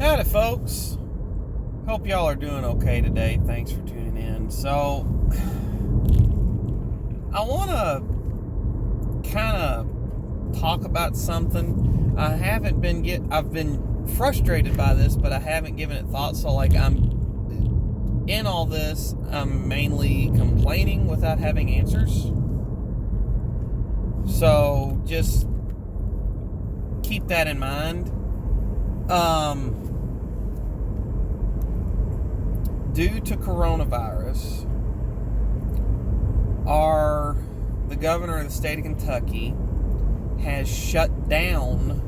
Howdy, folks. Hope y'all are doing okay today. Thanks for tuning in. So, I want to kind of talk about something. I've been frustrated by this, but I haven't given it thought. So, I'm in all this, I'm mainly complaining without having answers. So, just keep that in mind. Due to coronavirus, the governor of the state of Kentucky has shut down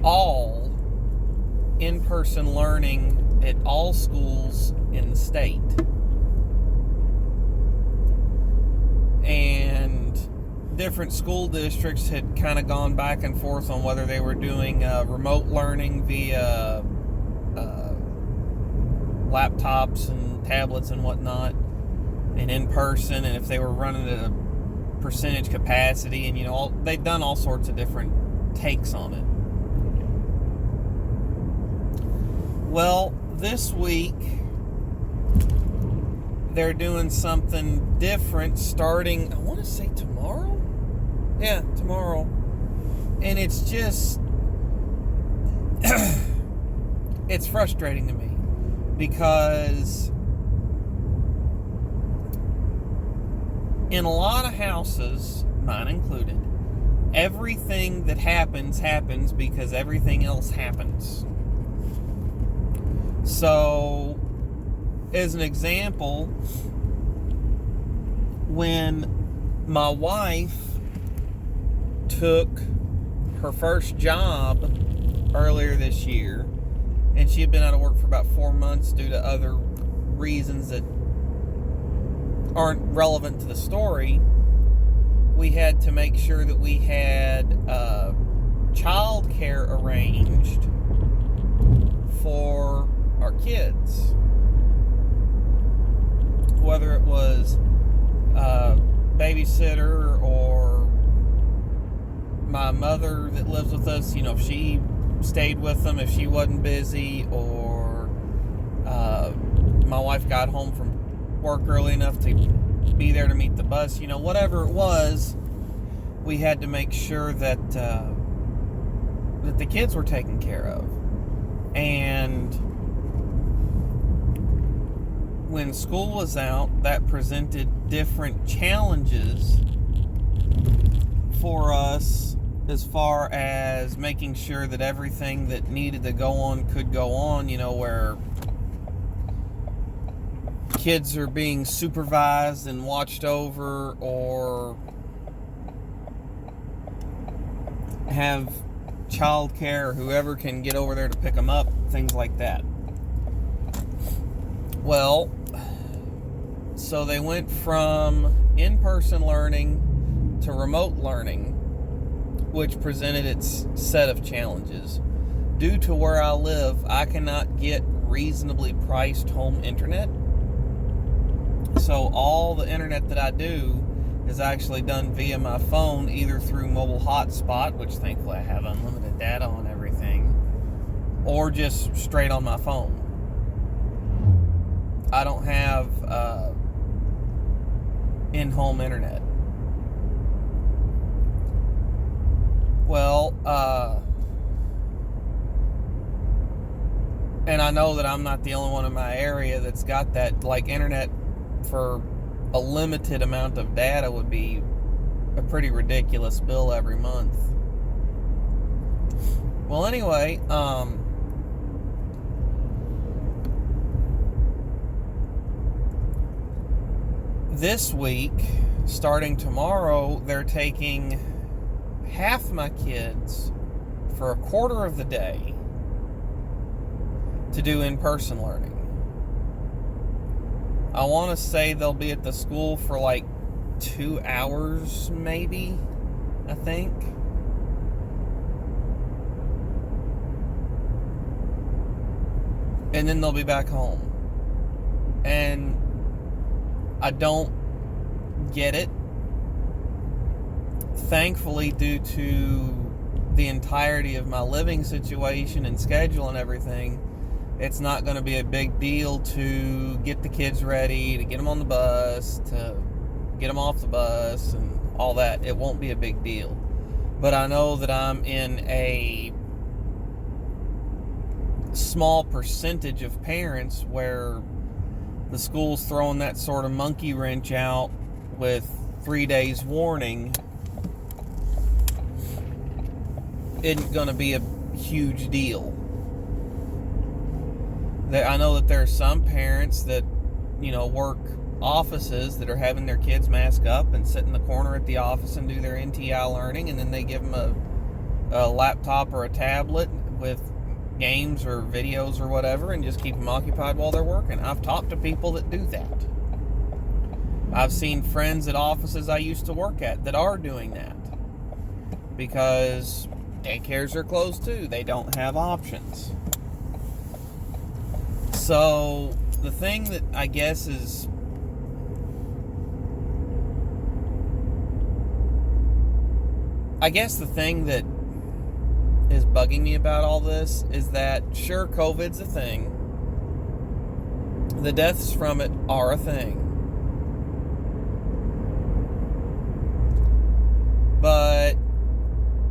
all in-person learning at all schools in the state. And different school districts had kind of gone back and forth on whether they were doing remote learning via laptops and tablets and whatnot, and in person, and if they were running at a percentage capacity, and they've done all sorts of different takes on it. Well, this week they're doing something different starting, I want to say tomorrow? Yeah, tomorrow. And it's just it's frustrating to me because in a lot of houses, mine included, everything that happens because everything else happens. So, as an example, when my wife took her first job earlier this year, and she had been out of work for about 4 months due to other reasons that aren't relevant to the story, we had to make sure that we had child care arranged for our kids. Whether it was a babysitter or my mother that lives with us, if she stayed with them if she wasn't busy, or my wife got home from work early enough to be there to meet the bus, whatever it was, we had to make sure that the kids were taken care of. And when school was out, that presented different challenges for us as far as making sure that everything that needed to go on could go on, where kids are being supervised and watched over, or have child care, or whoever can get over there to pick them up, things like that. Well, so they went from in-person learning to remote learning, which presented its set of challenges. Due to where I live, I cannot get reasonably priced home internet. So all the internet that I do is actually done via my phone, either through mobile hotspot, which thankfully I have unlimited data on everything, or just straight on my phone. I don't have in-home internet. Well, and I know that I'm not the only one in my area that's got that. Internet for a limited amount of data would be a pretty ridiculous bill every month. Well, anyway, this week, starting tomorrow, they're taking half my kids for a quarter of the day to do in-person learning. I want to say they'll be at the school for 2 hours, maybe, I think. And then they'll be back home. And I don't get it. Thankfully, due to the entirety of my living situation and schedule and everything, it's not going to be a big deal to get the kids ready, to get them on the bus, to get them off the bus, and all that. It won't be a big deal. But I know that I'm in a small percentage of parents where the school's throwing that sort of monkey wrench out with 3 days warning isn't going to be a huge deal. I know that there are some parents that, work offices that are having their kids mask up and sit in the corner at the office and do their NTI learning, and then they give them a laptop or a tablet with games or videos or whatever and just keep them occupied while they're working. I've talked to people that do that. I've seen friends at offices I used to work at that are doing that because daycares are closed too. They don't have options. So the thing that I guess is the thing that is bugging me about all this is that, sure, COVID's a thing. The deaths from it are a thing. But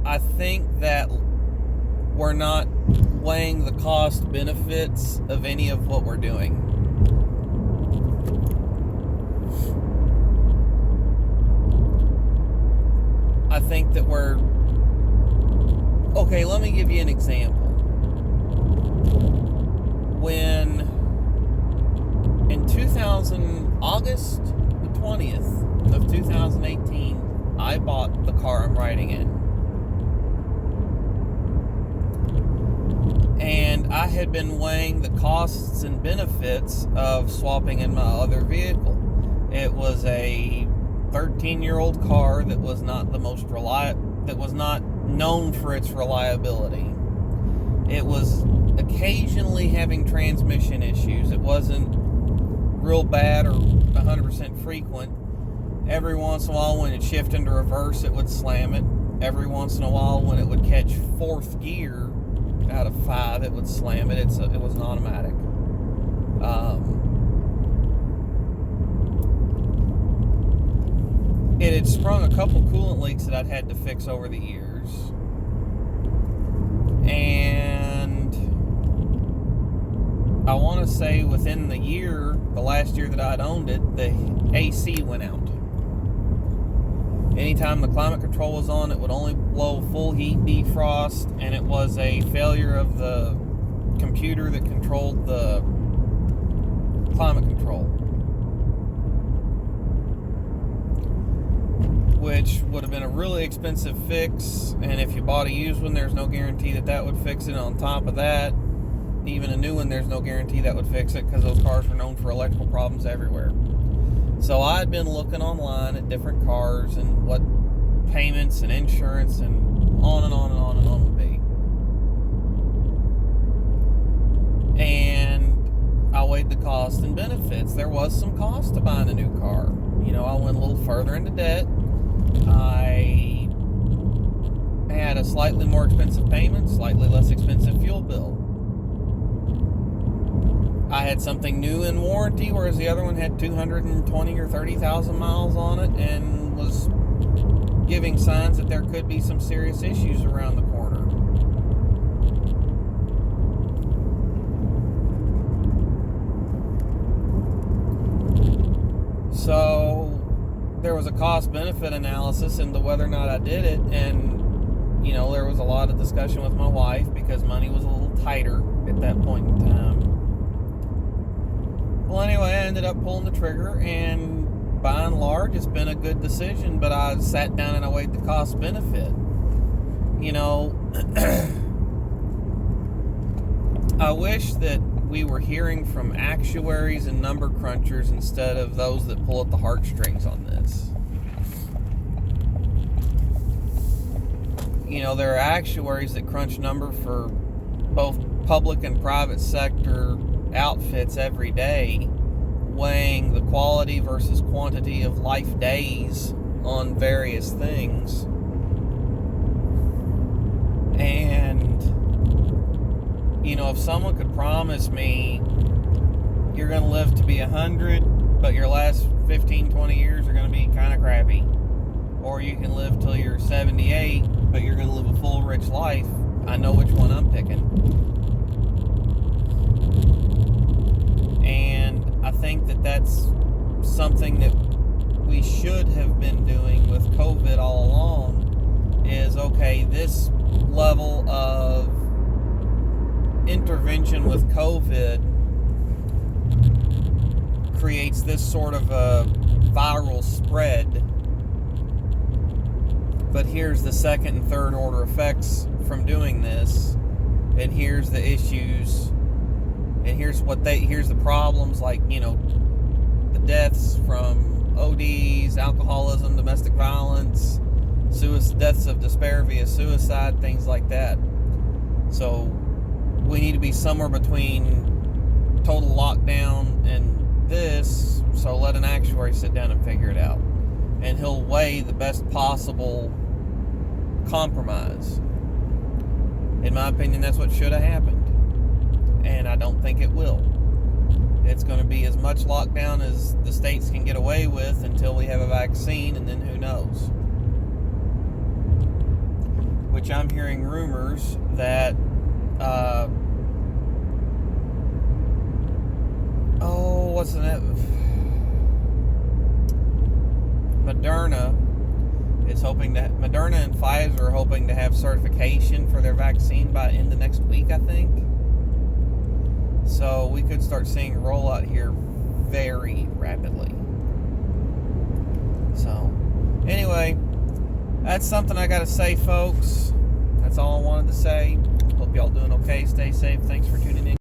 I think that we're not weighing the cost benefits of any of what we're doing. I think that okay, let me give you an example. When in August the 20th of 2018, I bought the car I'm riding in. And I had been weighing the costs and benefits of swapping in my other vehicle. It was a 13-year-old car that was not the most that was not known for its reliability. It was occasionally having transmission issues. It wasn't real bad or 100% frequent. Every once in a while when it shifted into reverse, it would slam it. Every once in a while when it would catch fourth gear out of 5, it would slam it. It was an automatic. It had sprung a couple coolant leaks that I'd had to fix over the years. And I want to say within the last year that I'd owned it, the AC went out. Anytime the climate control was on, it would only blow full heat defrost, and it was a failure of the computer that controlled the climate control, which would have been a really expensive fix. And if you bought a used one, there's no guarantee that would fix it. On top of that, even a new one, there's no guarantee that would fix it, because those cars were known for electrical problems everywhere. So I'd been looking online at different cars and what payments and insurance and on and on and on and on would be. And I weighed the cost and benefits. There was some cost to buying a new car. I went a little further into debt. I had a slightly more expensive payment, slightly less expensive fuel bill. I had something new in warranty, whereas the other one had 220 or 30,000 miles on it and was giving signs that there could be some serious issues around the corner. So there was a cost-benefit analysis into whether or not I did it, and there was a lot of discussion with my wife because money was a little tighter at that point in time. Well, anyway, I ended up pulling the trigger, and by and large, it's been a good decision, but I sat down and I weighed the cost-benefit. I wish that we were hearing from actuaries and number crunchers instead of those that pull at the heartstrings on this. There are actuaries that crunch number for both public and private sector outfits every day, weighing the quality versus quantity of life days on various things. And, if someone could promise me you're going to live to be 100, but your last 15, 20 years are going to be kind of crappy, or you can live till you're 78, but you're going to live a full, rich life, I know which one I'm picking. And I think that that's something that we should have been doing with COVID all along, is, okay, this level of intervention with COVID creates this sort of a viral spread, but here's the second and third order effects from doing this, and here's the issues, and here's the problems, like, the deaths from ODs, alcoholism, domestic violence, deaths of despair via suicide, things like that. So we need to be somewhere between total lockdown and this, so let an actuary sit down and figure it out. And he'll weigh the best possible compromise. In my opinion, that's what should have happened. And I don't think it will. It's going to be as much lockdown as the states can get away with until we have a vaccine, and then who knows. Which I'm hearing rumors that what's the name? Moderna and Pfizer are hoping to have certification for their vaccine by end of next week, I think. So we could start seeing rollout here very rapidly. So, anyway, that's something I gotta say, folks. That's all I wanted to say. Hope y'all doing okay. Stay safe. Thanks for tuning in.